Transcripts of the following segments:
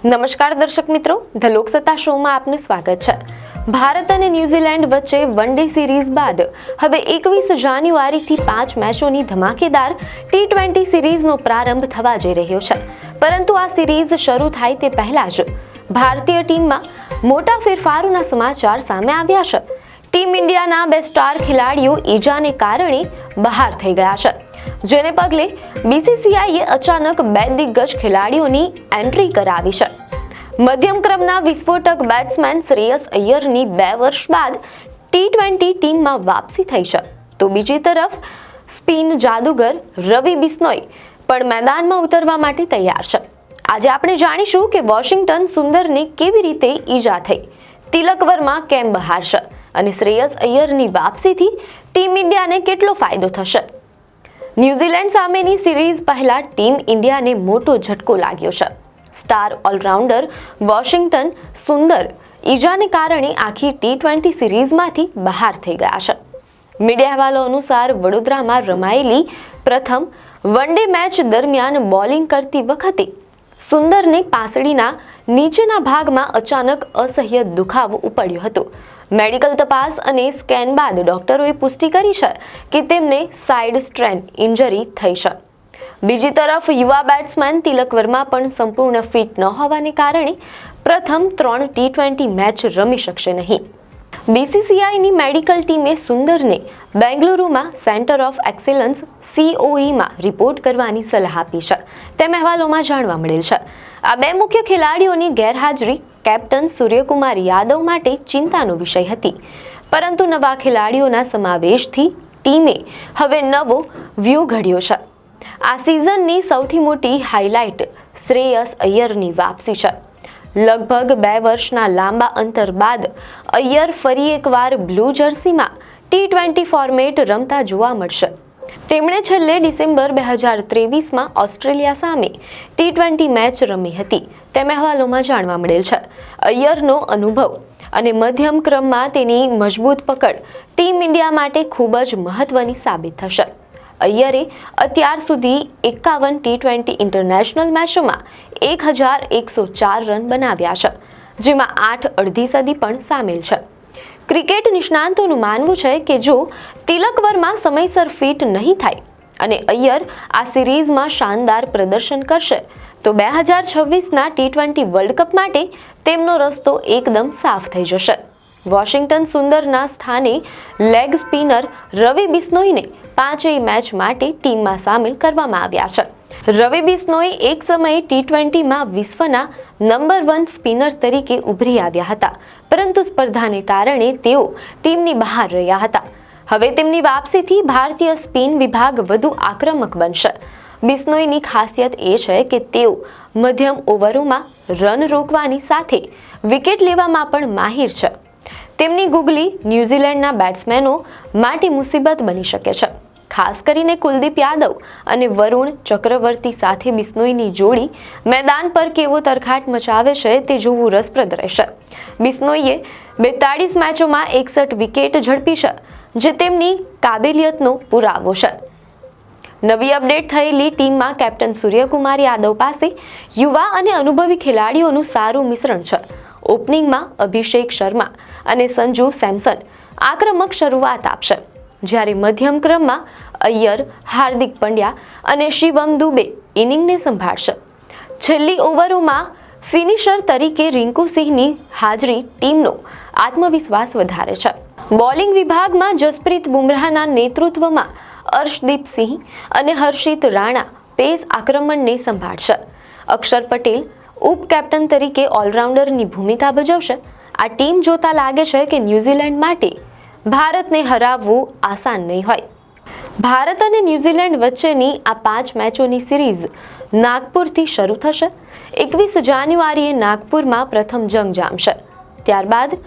નમસ્કાર દર્શક મિત્રો, ધ લોકસત્તા શોમાં આપનું સ્વાગત છે। ભારત અને ન્યૂઝીલેન્ડ વચ્ચે વન ડે સિરીઝ બાદ હવે 21 જાન્યુઆરીથી 5 મેચોની ધમાકેદાર T20 સિરીઝનો પ્રારંભ થવા જઈ રહ્યો છે। પરંતુ આ સિરીઝ શરૂ થાય તે પહેલા જ ભારતીય ટીમમાં મોટા ફેરફારોના સમાચાર સામે આવ્યા છે। ટીમ ઇન્ડિયાના બે સ્ટાર ખેલાડીઓ ઈજાને કારણે બહાર થઈ ગયા છે, જેને પગલે BCCIએ અચાનક બે દિગ્ગજ ખેલાડીઓની એન્ટ્રી કરાવી છે। મધ્યમ ક્રમના વિસ્ફોટક બેટ્સમેન શ્રેયસ અય્યરની 2 વર્ષ બાદ T20 ટીમમાં વાપસી થઈ છે, તો બીજી તરફ સ્પિન જાદુગર રવિ બિશ્નોઈ પણ મેદાનમાં ઉતરવા માટે તૈયાર છે। આજે આપણે જાણીશું કે વોશિંગ્ટન સુંદરને કેવી રીતે ઈજા થઈ, તિલક વર્મા કેમ બહાર છે અને શ્રેયસ અય્યરની વાપસીથી ટીમ ઇન્ડિયાને કેટલો ફાયદો થશે। ન્યૂઝીલેન્ડ સામેની સિરીઝ પહેલા ટીમ ઇન્ડિયાને મોટો ઝટકો લાગ્યો છે। સ્ટાર ઓલરાઉન્ડર વોશિંગ્ટન સુંદર ઈજાને કારણે આખી T20 સિરીઝમાંથી બહાર થઈ ગયા છે। મીડિયા અહેવાલો અનુસાર વડોદરામાં રમાયેલી પ્રથમ વન ડે મેચ દરમિયાન બોલિંગ કરતી વખતે સુંદરને પાસળીના નીચેના ભાગમાં અચાનક અસહ્ય દુખાવો ઉપડ્યો હતો। મેડિકલ તપાસ અને સ્કેન બાદ ડોક્ટરોએ પુષ્ટિ કરી છે કે તેમને સાઇડ સ્ટ્રેન ઇન્જરી થઈ છે। બીજી તરફ યુવા બેટ્સમેન તિલક વર્મા પણ સંપૂર્ણ ફિટ ન હોવાને કારણે પ્રથમ 3 T20 મેચ રમી શકશે નહીં। BCCIની મેડિકલ ટીમે સુંદરને બેંગલુરુમાં સેન્ટર ઓફ એક્સેલન્સ COEમાં રિપોર્ટ કરવાની સલાહ આપી છે, તેમ અહેવાલોમાં જાણવા મળેલ છે। આ બે મુખ્ય ખેલાડીઓની ગેરહાજરી કેપ્ટન સૂર્યકુમાર યાદવ માટે ચિંતાનો વિષય હતી, પરંતુ નવા ખેલાડીઓના સમાવેશથી ટીમે હવે નવો વ્યૂહ ઘડ્યો છે। આ સિઝનની સૌથી મોટી હાઇલાઇટ શ્રેયસ અય્યરની વાપસી છે। લગભગ 2 વર્ષના લાંબા અંતર બાદ અય્યર ફરી એકવાર બ્લુ જર્સીમાં T20 ફોર્મેટ રમતા જોવા મળશે। તેમણે છેલ્લે ડિસેમ્બર 2023માં ઓસ્ટ્રેલિયા સામે T20 મેચ રમી હતી, તેમ અહેવાલોમાં જાણવા મળેલ છે। અય્યરનો અનુભવ અને મધ્યમ ક્રમમાં તેની મજબૂત પકડ ટીમ ઇન્ડિયા માટે ખૂબ જ મહત્વની સાબિત થશે। અય્યરે અત્યાર સુધી 51 T20 ઇન્ટરનેશનલ મેચોમાં 1104 રન બનાવ્યા છે, જેમાં 8 અડધી સદી પણ સામેલ છે। ક્રિકેટ નિષ્ણાંતોનું માનવું છે કે જો તિલક વર્મા સમયસર ફિટ નહીં થાય અને અય્યર આ સિરીઝમાં શાનદાર પ્રદર્શન કરશે તો 2026ના T20 વર્લ્ડ કપ માટે તેમનો રસ્તો એકદમ સાફ થઈ જશે। વોશિંગ્ટન સુંદરના સ્થાને લેગ સ્પિનર રવિ બિશ્નોઈને 5 મેચ માટે ટીમમાં સામેલ કરવામાં આવ્યા છે। રવિ બિશ્નોઈ એક સમયે T20માં વિશ્વના નંબર 1 સ્પિનર તરીકે ઉભરી આવ્યા હતા, પરંતુ સ્પર્ધાને કારણે તેઓ ટીમની બહાર રહ્યા હતા। હવે તેમની વાપસીથી ભારતીય સ્પિન વિભાગ વધુ આક્રમક બનશે। બિશ્નોઈની ખાસિયત એ છે કે તેઓ મધ્યમ ઓવરોમાં રન રોકવાની સાથે વિકેટ લેવામાં પણ માહિર છે। તેમની ગુગલી ન્યૂઝીલેન્ડના બેટ્સમેનો માટે મુસીબત બની શકે છે, ખાસ કરીને કુલદીપ યાદવ અને વરુણ ચક્રવર્તી સાથે બિશ્નોઈની જોડી મેદાન પર કેવો તરખાટ મચાવે છે તે જોવું રસપ્રદ રહેશે। બિશ્નોઈએ 42 મેચોમાં 61 વિકેટ ઝડપી છે, જે તેમની કાબેલિયતનો પુરાવો છે। નવી અપડેટ થયેલી ટીમમાં કેપ્ટન સૂર્યકુમાર યાદવ પાસે યુવા અને અનુભવી ખેલાડીઓનું સારું મિશ્રણ છે। ઓપનિંગમાં અભિષેક શર્મા અને સંજુ સેમસન આક્રમક શરૂઆત આપશે, જ્યારે મધ્યમ ક્રમમાં અય્યર, હાર્દિક પંડ્યા અને શિવમ દુબે ઇનિંગને સંભાળશે। છેલ્લી ઓવરોમાં ફિનિશર તરીકે રિંકુ સિંહની હાજરી ટીમનો આત્મવિશ્વાસ વધારે છે। બોલિંગ વિભાગમાં જસપ્રીત બુમરાહના નેતૃત્વમાં અર્શદીપ સિંહ અને હર્ષિત રાણા પેસ આક્રમણને સંભાળશે। અક્ષર પટેલ ઉપ કેપ્ટન તરીકે ઓલરાઉન્ડરની ભૂમિકા ભજવશે। આ ટીમ જોતા લાગે છે કે ન્યૂઝીલેન્ડ માટે ભારતને હરાવવું આસાન નહીં હોય। ભારત અને ન્યૂઝીલેન્ડ વચ્ચેની આ 5 મેચોની સિરીઝ નાગપુરથી શરૂ થશે। 21 જાન્યુઆરીએ નાગપુરમાં પ્રથમ જંગ જામશે, ત્યારબાદ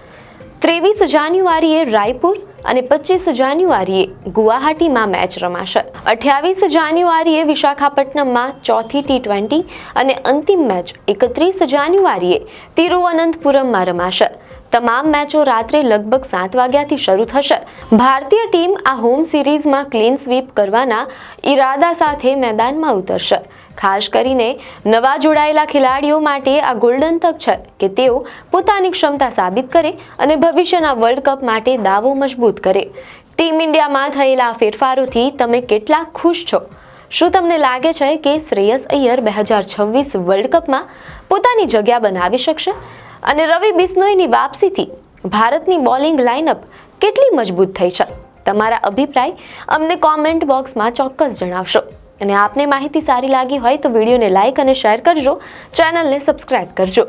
23 જાન્યુઆરીએ રાયપુર અને 25 જાન્યુઆરીએ ગુવાહાટીમાં મેચ રમાશે। 28 જાન્યુઆરીએ વિશાખાપટ્ટનમમાં ચોથી T20 અને અંતિમ મેચ 31 જાન્યુઆરીએ તિરુવનંતપુરમમાં રમાશે। તમામ મેચો રાત્રે લગભગ 7 વાગ્યાથી શરૂ થશે. ભારતીય ટીમ આ હોમ સિરીઝમાં ક્લીન સ્વીપ કરવાના ઈરાદા સાથે મેદાનમાં ઉતરશે. ખાસ કરીને નવા જોડાયેલા ખેલાડીઓ માટે આ ગોલ્ડન તક છે કે તેઓ પોતાની ક્ષમતા સાબિત કરે અને ભવિષ્યના વર્લ્ડ કપ માટે દાવો મજબૂત કરે. ટીમ ઇન્ડિયામાં થયેલા ફેરફારોથી તમે કેટલા ખુશ છો? શું તમને લાગે છે કે શ્રેયસ અય્યર 2026 વર્લ્ડ કપમાં પોતાની જગ્યા બનાવી શકશે? અને રવિ બિશ્નોઈની વાપસીથી ભારતની બોલિંગ લાઇનઅપ કેટલી મજબૂત થઈ છે? તમારા અભિપ્રાય અમને કોમેન્ટ બોક્સમાં ચોક્કસ જણાવશો. અને આપને માહિતી સારી લાગી હોય તો વિડીયોને લાઇક અને શેર કરજો, ચેનલને સબસ્ક્રાઇબ કરજો.